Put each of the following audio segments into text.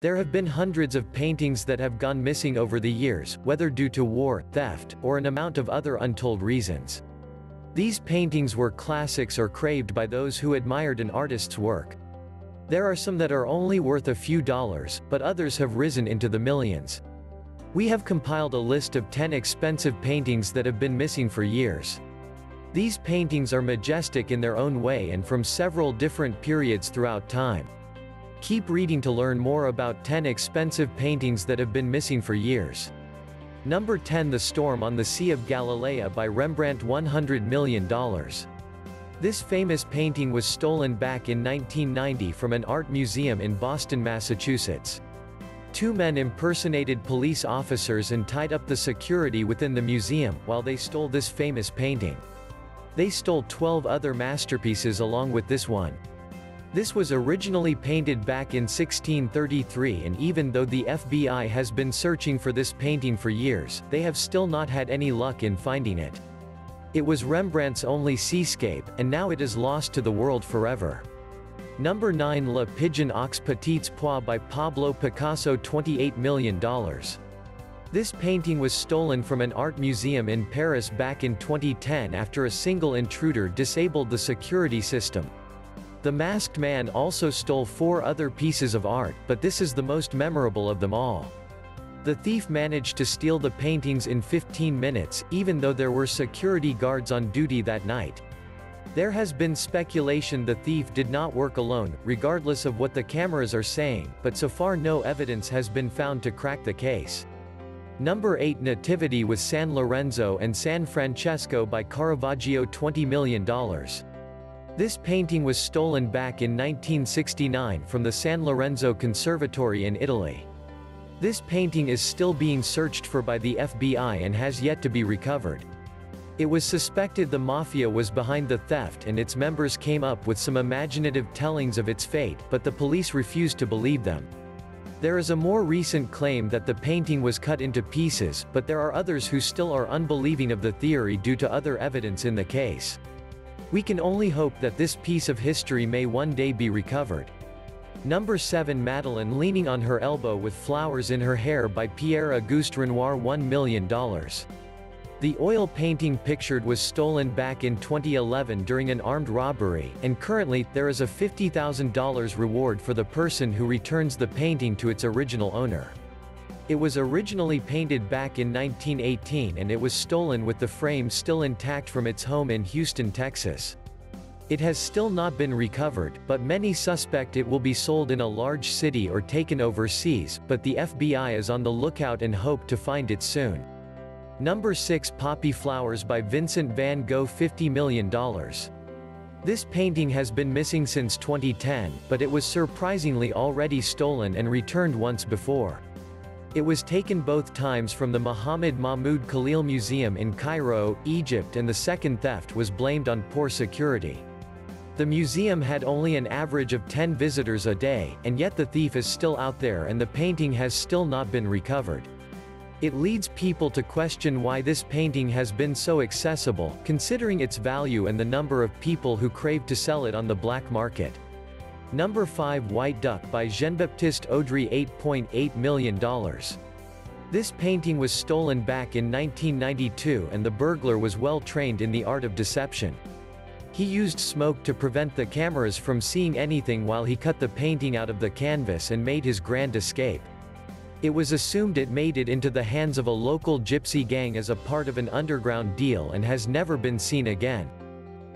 There have been hundreds of paintings that have gone missing over the years, whether due to war, theft, or an amount of other untold reasons. These paintings were classics or craved by those who admired an artist's work. There are some that are only worth a few dollars, but others have risen into the millions. We have compiled a list of 10 expensive paintings that have been missing for years. These paintings are majestic in their own way and from several different periods throughout time. Keep reading to learn more about 10 expensive paintings that have been missing for years. Number 10. The Storm on the Sea of Galilee by Rembrandt. $100 million. This famous painting was stolen back in 1990 from an art museum in Boston, Massachusetts. Two men impersonated police officers and tied up the security within the museum while they stole this famous painting. They stole 12 other masterpieces along with this one. This was originally painted back in 1633, and even though the FBI has been searching for this painting for years, they have still not had any luck in finding it. It was Rembrandt's only seascape, and now it is lost to the world forever. Number 9. Le Pigeon aux Petits Pois by Pablo Picasso. $28 million. This painting was stolen from an art museum in Paris back in 2010 after a single intruder disabled the security system. The masked man also stole 4 other pieces of art, but this is the most memorable of them all. The thief managed to steal the paintings in 15 minutes, even though there were security guards on duty that night. There has been speculation the thief did not work alone, regardless of what the cameras are saying, but so far no evidence has been found to crack the case. Number 8. Nativity with San Lorenzo and San Francesco by Caravaggio. $20 million. This painting was stolen back in 1969 from the San Lorenzo Conservatory in Italy. This painting is still being searched for by the FBI and has yet to be recovered. It was suspected the mafia was behind the theft and its members came up with some imaginative tellings of its fate, but the police refused to believe them. There is a more recent claim that the painting was cut into pieces, but there are others who still are unbelieving of the theory due to other evidence in the case. We can only hope that this piece of history may one day be recovered. Number 7. Madeleine leaning on her elbow with flowers in her hair by Pierre-Auguste Renoir. $1 million. The oil painting pictured was stolen back in 2011 during an armed robbery, and currently, there is a $50,000 reward for the person who returns the painting to its original owner. It was originally painted back in 1918 and it was stolen with the frame still intact from its home in Houston, Texas. It has still not been recovered, but many suspect it will be sold in a large city or taken overseas, but the FBI is on the lookout and hope to find it soon. Number 6. Poppy Flowers by Vincent van Gogh. $50 million. This painting has been missing since 2010, but it was surprisingly already stolen and returned once before. It was taken both times from the Mohammed Mahmoud Khalil Museum in Cairo, Egypt, and the second theft was blamed on poor security. The museum had only an average of 10 visitors a day, and yet the thief is still out there and the painting has still not been recovered. It leads people to question why this painting has been so accessible, considering its value and the number of people who crave to sell it on the black market. Number 5. White Duck by Jean-Baptiste Audry. $8.8 million. This painting was stolen back in 1992 and the burglar was well trained in the art of deception. He used smoke to prevent the cameras from seeing anything while he cut the painting out of the canvas and made his grand escape. It was assumed it made it into the hands of a local gypsy gang as a part of an underground deal and has never been seen again.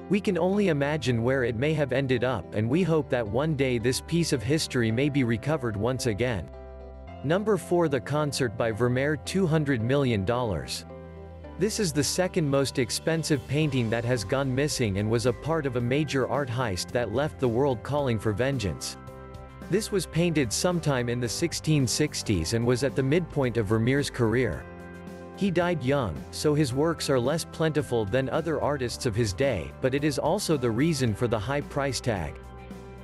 We can only imagine where it may have ended up, and we hope that one day this piece of history may be recovered once again. Number 4. The Concert by Vermeer. $200 million. This is the second most expensive painting that has gone missing and was a part of a major art heist that left the world calling for vengeance. This was painted sometime in the 1660s and was at the midpoint of Vermeer's career. He died young, so his works are less plentiful than other artists of his day, but it is also the reason for the high price tag.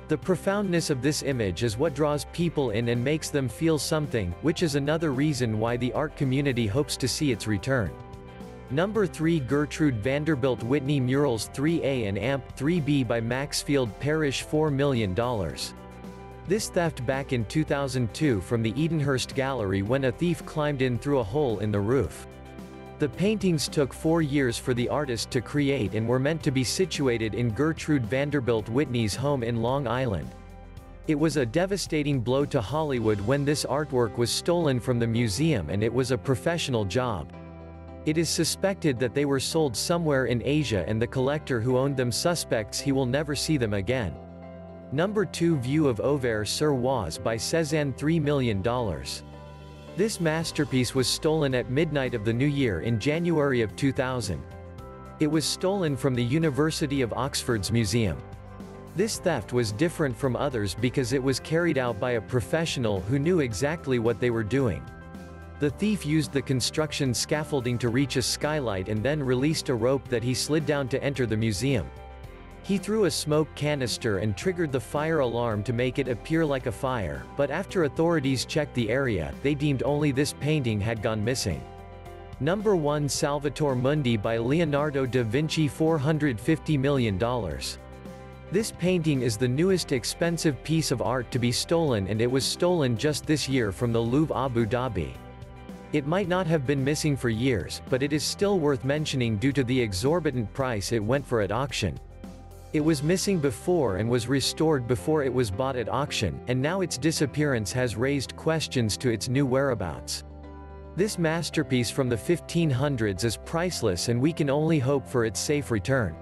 The profoundness of this image is what draws people in and makes them feel something, which is another reason why the art community hopes to see its return. Number 3. Gertrude Vanderbilt Whitney Murals 3A and Amp. 3B by Maxfield Parrish. $4 million. This theft back in 2002 from the Edenhurst Gallery when a thief climbed in through a hole in the roof. The paintings took 4 years for the artist to create and were meant to be situated in Gertrude Vanderbilt Whitney's home in Long Island. It was a devastating blow to Hollywood when this artwork was stolen from the museum, and it was a professional job. It is suspected that they were sold somewhere in Asia, and the collector who owned them suspects he will never see them again. Number 2, View of Auvers-sur-Oise by Cézanne, $3 million. This masterpiece was stolen at midnight of the new year in January of 2000. It was stolen from the University of Oxford's museum. This theft was different from others because it was carried out by a professional who knew exactly what they were doing. The thief used the construction scaffolding to reach a skylight and then released a rope that he slid down to enter the museum. He threw a smoke canister and triggered the fire alarm to make it appear like a fire, but after authorities checked the area, they deemed only this painting had gone missing. Number 1, Salvator Mundi by Leonardo da Vinci, $450 million. This painting is the newest expensive piece of art to be stolen, and it was stolen just this year from the Louvre, Abu Dhabi. It might not have been missing for years, but it is still worth mentioning due to the exorbitant price it went for at auction. It was missing before and was restored before it was bought at auction, and now its disappearance has raised questions to its new whereabouts. This masterpiece from the 1500s is priceless, and we can only hope for its safe return.